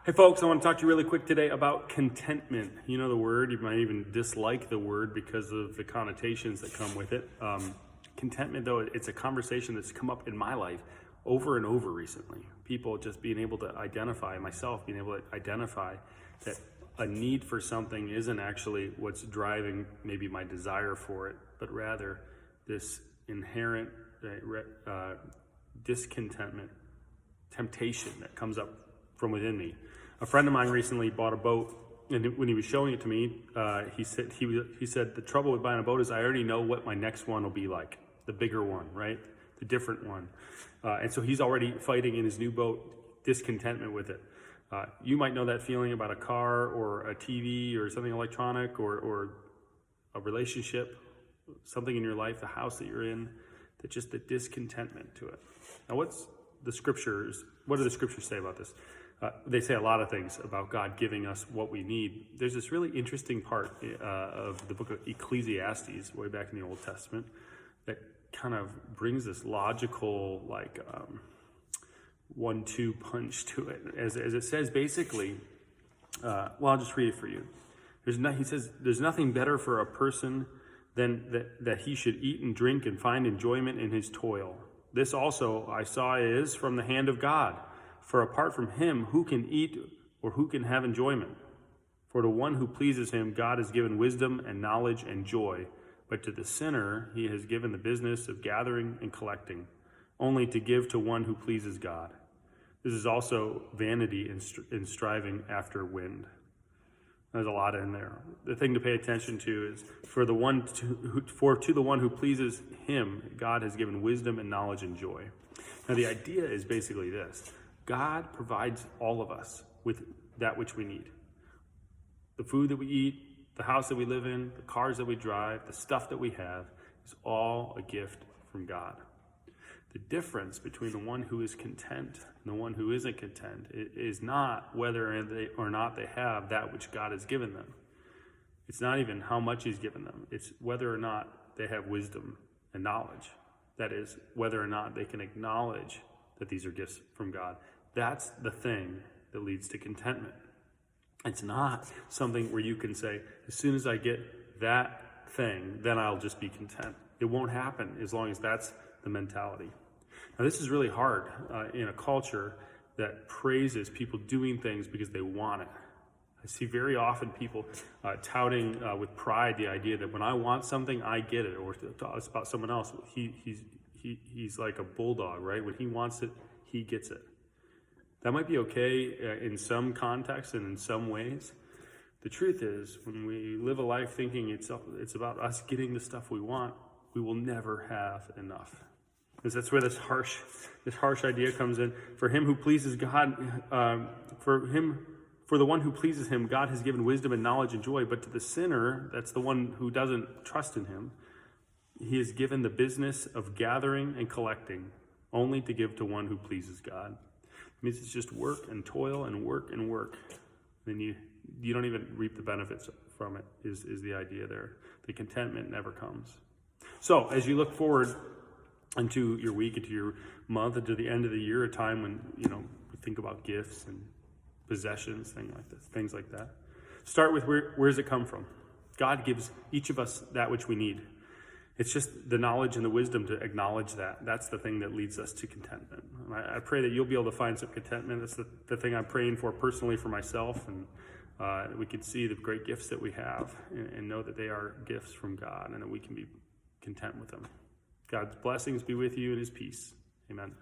Hey folks, I want to talk to you really quick today about contentment. You know the word, you might even dislike the word because of the connotations that come with it. Contentment, though, it's a conversation that's come up in my life over and over recently. People just being able to identify, myself being able to identify that a need for something isn't actually what's driving maybe my desire for it, but rather this inherent discontentment, temptation that comes up from within me. A friend of mine recently bought a boat, and when he was showing it to me, he said the trouble with buying a boat is I already know what my next one will be like, the bigger one, right? The different one. And so he's already fighting in his new boat discontentment with it. You might know that feeling about a car or a TV or something electronic or a relationship, something in your life, the house that you're in, that just the discontentment to it. Now, what do the scriptures say about this? They say a lot of things about God giving us what we need. There's this really interesting part of the book of Ecclesiastes, way back in the Old Testament, that kind of brings this logical, 1-2 punch to it. As it says, basically, I'll just read it for you. He says, there's nothing better for a person than that he should eat and drink and find enjoyment in his toil. This also I saw is from the hand of God. For apart from him, who can eat or who can have enjoyment? For to one who pleases him, God has given wisdom and knowledge and joy. But to the sinner, he has given the business of gathering and collecting, only to give to one who pleases God. This is also vanity in striving after wind. There's a lot in there. The thing to pay attention to is to the one who pleases him, God has given wisdom and knowledge and joy. Now the idea is basically this. God provides all of us with that which we need. The food that we eat, the house that we live in, the cars that we drive, the stuff that we have is all a gift from God. The difference between the one who is content and the one who isn't content is not whether or not they have that which God has given them. It's not even how much he's given them. It's whether or not they have wisdom and knowledge. That is, whether or not they can acknowledge that these are gifts from God. That's the thing that leads to contentment. It's not something where you can say, as soon as I get that thing, then I'll just be content. It won't happen as long as that's the mentality. Now, this is really hard in a culture that praises people doing things because they want it. I see very often people touting with pride the idea that when I want something, I get it. Or it's about someone else. He's like a bulldog, right? When he wants it, he gets it. That might be okay in some contexts and in some ways. The truth is, when we live a life thinking it's about us getting the stuff we want, we will never have enough. Because that's where this harsh idea comes in. For him who pleases God, for the one who pleases him, God has given wisdom and knowledge and joy. But to the sinner, that's the one who doesn't trust in him, he has given the business of gathering and collecting, only to give to one who pleases God. It means it's just work and toil and work and work. Then you don't even reap the benefits from it, is the idea there. The contentment never comes. So as you look forward into your week, into your month, into the end of the year, a time when, we think about gifts and possessions, things like that. Start with where does it come from? God gives each of us that which we need. It's just the knowledge and the wisdom to acknowledge that. That's the thing that leads us to contentment. And I pray that you'll be able to find some contentment. That's the thing I'm praying for personally for myself. And we can see the great gifts that we have and know that they are gifts from God and that we can be content with them. God's blessings be with you and his peace. Amen.